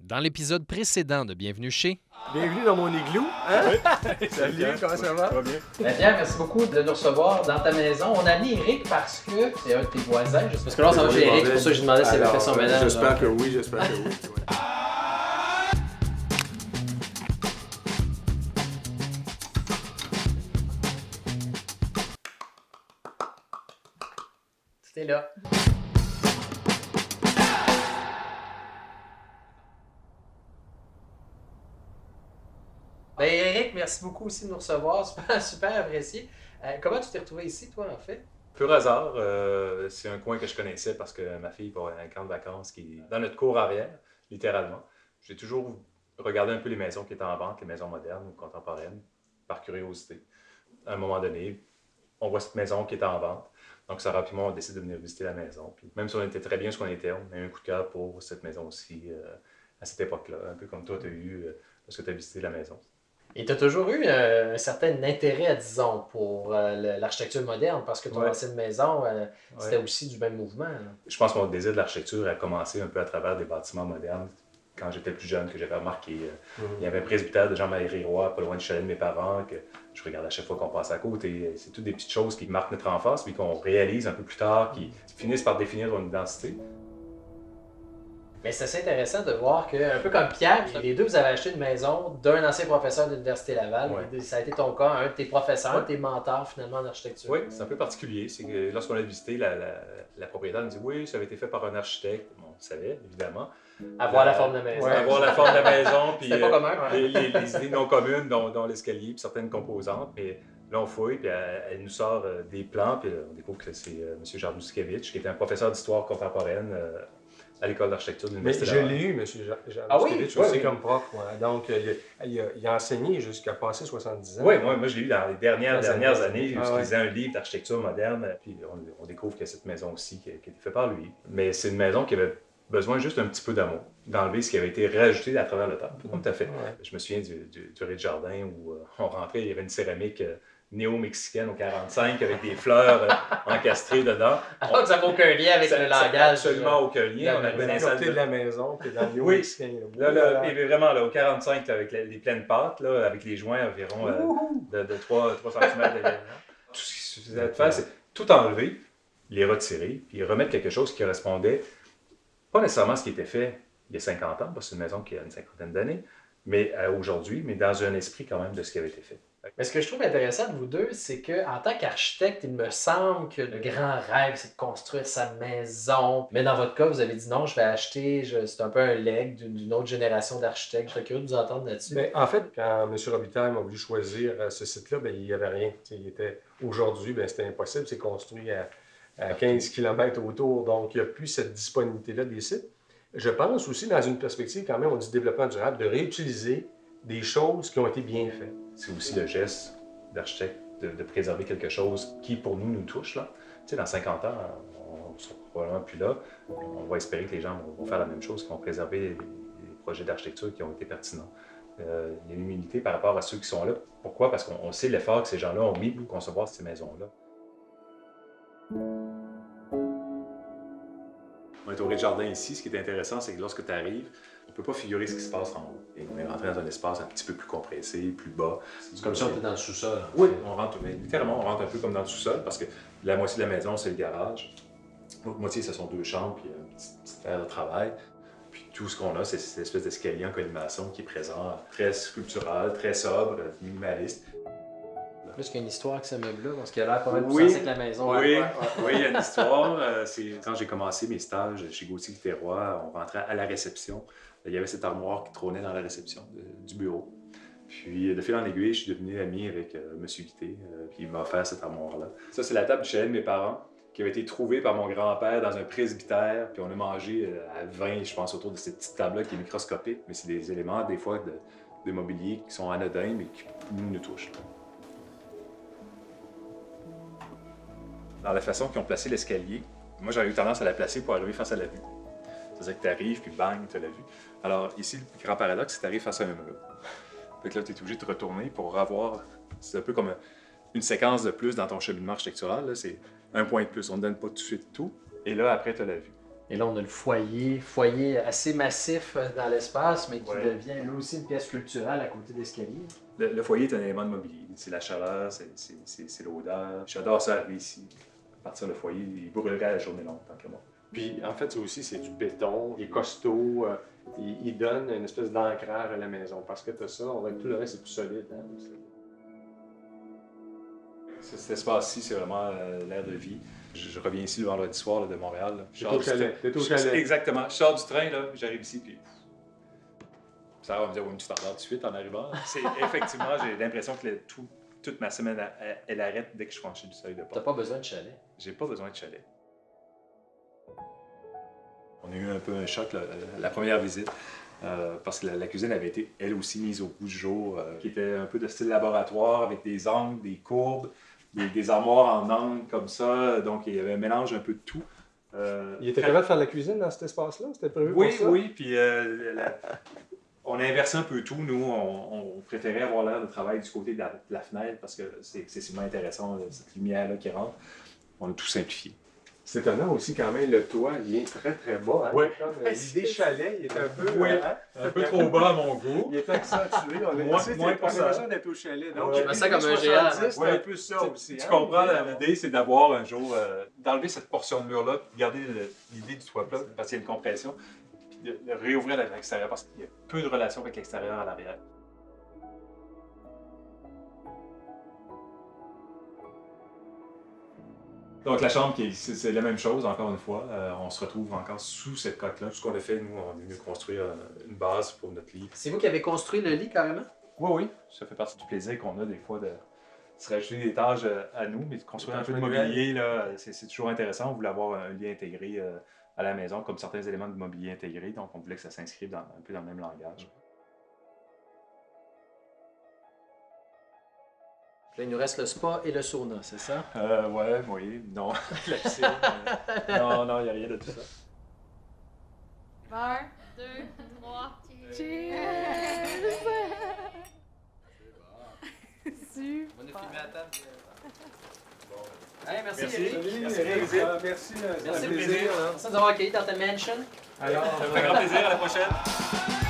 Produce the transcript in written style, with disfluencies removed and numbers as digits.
Dans l'épisode précédent de Bienvenue chez... Bienvenue dans mon igloo. Hein? Oui. Salut, comment ça va? Ça va bien. Pierre, merci beaucoup de nous recevoir dans ta maison. On a mis Eric parce que c'est un de tes voisins. Parce que là, on s'en va chez Eric, c'est pour ça que je demandais s'il avait fait son ménage. J'espère que oui, j'espère que oui. Ouais. C'était là. Ben Eric, merci beaucoup aussi de nous recevoir. Super apprécié. Comment tu t'es retrouvé ici, toi, en fait? Pur hasard, c'est un coin que je connaissais parce que ma fille va à un camp de vacances qui est dans notre cour arrière, littéralement. J'ai toujours regardé un peu les maisons qui étaient en vente, les maisons modernes ou contemporaines, par curiosité. À un moment donné, on voit cette maison qui est en vente. Donc, ça rapidement, on décide de venir visiter la maison. Puis, même si on était très bien où on était, on a eu un coup de cœur pour cette maison aussi à cette époque-là. Un peu comme toi, tu as eu parce que tu as visité la maison. Et tu as toujours eu un certain intérêt, disons, pour l'architecture moderne, parce que ton Ouais. ancienne maison, c'était Ouais. aussi du même mouvement. Là. Je pense que mon désir de l'architecture a commencé un peu à travers des bâtiments modernes. Quand j'étais plus jeune, que j'avais remarqué, il y avait un presbytère de Jean-Marie Roy, pas loin du chalet de mes parents, que je regardais à chaque fois qu'on passait à côté. C'est toutes des petites choses qui marquent notre enfance, puis qu'on réalise un peu plus tard, qui finissent par définir ton identité. Mais c'est assez intéressant de voir que, un peu comme Pierre, les deux, vous avez acheté une maison d'un ancien professeur de l'Université Laval. Ouais. Et ça a été ton cas, un de tes professeurs, un de Ouais. tes mentors finalement en architecture. Oui, c'est un peu particulier. C'est que lorsqu'on a visité, la propriétaire nous dit oui, ça avait été fait par un architecte. Bon, on le savait, évidemment. Avoir la forme de la maison. Ouais, avoir la forme de la maison, puis C'était pas commun, hein? les idées non communes, dont l'escalier, puis certaines composantes. Mais là, on fouille, puis elle nous sort des plans, puis on découvre que c'est M. Jarmuskiewicz, qui était un professeur d'histoire contemporaine à l'école d'architecture de Mais l'Université je Laval. l'ai eu, M. Ah oui? Jarmuskiewicz, Oui, aussi oui. comme prof. Ouais. Donc, il a enseigné jusqu'à passer 70 ans. Oui, moi je l'ai eu dans les dernières années. Ah, Je ouais. lisais un livre d'architecture moderne, puis on découvre qu'il y a cette maison aussi qui a été faite par lui. Mais c'est une maison qui avait besoin juste un petit peu d'amour, d'enlever ce qui avait été rajouté à travers le temps, comme tu as fait. Ouais. Je me souviens du rez-de-jardin où on rentrait, il y avait une céramique néo-mexicaine au 45 avec des fleurs encastrées dedans. Alors que ça n'a aucun lien avec Ça- le ça- langage. Absolument aucun lien. On avait Dans une le salle côté de la maison, puis dans le Oui. mexicain. Là, il y avait vraiment là, au 45, là, avec les pleines pâtes, là, avec les joints environ de 3 cm de diamètre. Tout ce qu'il suffisait de faire, c'est tout enlever, les retirer, puis remettre quelque chose qui correspondait, pas nécessairement à ce qui était fait il y a 50 ans, parce que c'est une maison qui a une cinquantaine d'années, mais aujourd'hui, mais dans un esprit quand même de ce qui avait été fait. Mais ce que je trouve intéressant de vous deux, c'est qu'en tant qu'architecte, il me semble que le grand rêve, c'est de construire sa maison. Mais dans votre cas, vous avez dit non, je vais acheter, c'est un peu un leg d'une autre génération d'architectes. Je serais curieux de vous entendre là-dessus. Ben, en fait, quand M. Robitaille m'a voulu choisir ce site-là, ben, il n'y avait rien. Aujourd'hui, ben, c'était impossible. C'est construit à 15 km autour. Donc, il n'y a plus cette disponibilité-là des sites. Je pense aussi, dans une perspective, quand même, on dit développement durable, de réutiliser des choses qui ont été bien faites. C'est aussi le geste d'architecte de préserver quelque chose qui, pour nous touche. Là. Tu sais, dans 50 ans, on ne sera probablement plus là. On va espérer que les gens vont faire la même chose, qu'ils vont préserver les projets d'architecture qui ont été pertinents. Il y a une humilité par rapport à ceux qui sont là. Pourquoi? Parce qu'on sait l'effort que ces gens-là ont mis pour concevoir ces maisons-là. On est au rez-de-jardin ici. Ce qui est intéressant, c'est que lorsque tu arrives, on ne peut pas figurer ce qui se passe en haut. Et on est rentré dans un espace un petit peu plus compressé, plus bas. C'est comme si on était dans le sous-sol. Oui, on rentre, mais littéralement, on rentre un peu comme dans le sous-sol parce que la moitié de la maison, c'est le garage. L'autre moitié, ce sont 2 chambres puis une petite aire de travail. Puis tout ce qu'on a, c'est cette espèce d'escalier en colimaçon qui est présent, très sculptural, très sobre, minimaliste. Plus qu'une histoire que ce meuble-là, parce qu'il a l'air pas mal plus Oui. sensé que la maison. Oui, oui, il y a une histoire. C'est quand j'ai commencé mes stages chez Gauthier Terroir, on rentrait à la réception. Il y avait cette armoire qui trônait dans la réception du bureau. Puis, de fil en aiguille, je suis devenu ami avec M. Guité, puis il m'a offert cette armoire-là. Ça, c'est la table du chalet de mes parents, qui avait été trouvée par mon grand-père dans un presbytère, puis on a mangé à 20, je pense, autour de cette petite table-là qui est microscopique, mais c'est des éléments, des fois, de mobilier qui sont anodins, mais qui nous touchent. Dans la façon qu'ils ont placé l'escalier, moi, j'aurais eu tendance à la placer pour arriver face à la vue. C'est-à-dire que tu arrives, puis bang, tu as la vue. Alors, ici, le grand paradoxe, c'est que tu arrives face à un mur. Fait que là, tu es obligé de te retourner pour avoir... C'est un peu comme une séquence de plus dans ton cheminement architectural. Là. C'est un point de plus. On ne donne pas tout de suite tout. Et là, après, tu as la vue. Et là, on a le foyer assez massif dans l'espace, mais qui devient lui aussi une pièce culturelle à côté d'escalier. Le foyer est un élément de mobilier. C'est la chaleur, c'est l'odeur. J'adore ça arriver ici. Partir le foyer, il brûlerait la journée longue tant que moi. Puis en fait, ça aussi, c'est du béton, il est costaud, il donne une espèce d'ancrage à la maison. Parce que tu as ça, on va tout le reste, c'est plus solide. Hein? Cet espace-ci, c'est vraiment l'air de vie. Je reviens ici le vendredi soir là, de Montréal. Là. T'es au chalet. T'es au chalet. Exactement. Je sors du train, là, j'arrive ici, puis ça va me dire, oui, tu t'endors tout de suite en arrivant. Effectivement, j'ai l'impression que toute ma semaine, elle arrête dès que je franchis le seuil de porte. T'as pas besoin de chalet. J'ai pas besoin de chalet. On a eu un peu un choc la première visite. Parce que la cuisine avait été, elle aussi, mise au goût du jour, qui était un peu de style laboratoire, avec des angles, des courbes, des armoires en angle comme ça. Donc, il y avait un mélange un peu de tout. Il était capable de faire de la cuisine dans cet espace-là? C'était prévu Oui, pour ça? oui. Puis, on a inversé un peu tout. Nous, on préférait avoir l'air de travail du côté de la fenêtre parce que c'est excessivement intéressant, cette lumière-là qui rentre. On a tout simplifié. C'est étonnant aussi quand même, le toit, il est très très bas. Hein? Oui. L'idée chalet, il est un peu... Un peu trop bas à mon goût. Il est accentué. On a Moins pour ça. l'impression d'être au chalet. Donc, Je me sens comme un géant. C'est un peu ça aussi. Tu hein? comprends, l'idée, c'est d'avoir un jour, d'enlever cette portion de mur-là, puis garder l'idée du toit plat, parce qu'il y a une compression, puis de réouvrir à l'extérieur, parce qu'il y a peu de relation avec l'extérieur à l'arrière. Donc la chambre, c'est la même chose, encore une fois. On se retrouve encore sous cette coque-là. Ce qu'on a fait, nous, on est venu construire une base pour notre lit. C'est vous qui avez construit le lit carrément? Oui, oui. Ça fait partie du plaisir qu'on a des fois de se rajouter des tâches à nous, mais de construire un peu de mobilier, là, c'est toujours intéressant. On voulait avoir un lien intégré à la maison, comme certains éléments de mobilier intégrés, donc on voulait que ça s'inscrive un peu dans le même langage. Là, il nous reste le spa et le sauna, c'est ça? Oui, non. La piscine. Non, il n'y a rien de tout ça. 1, 2, 3. Cheers! Super! On a filmé à table. Merci. Merci, Eric. Merci, Merci, plaisir. Merci de nous avoir accueillis dans ta mansion. Alors, Ça me fait grand plaisir. À la prochaine.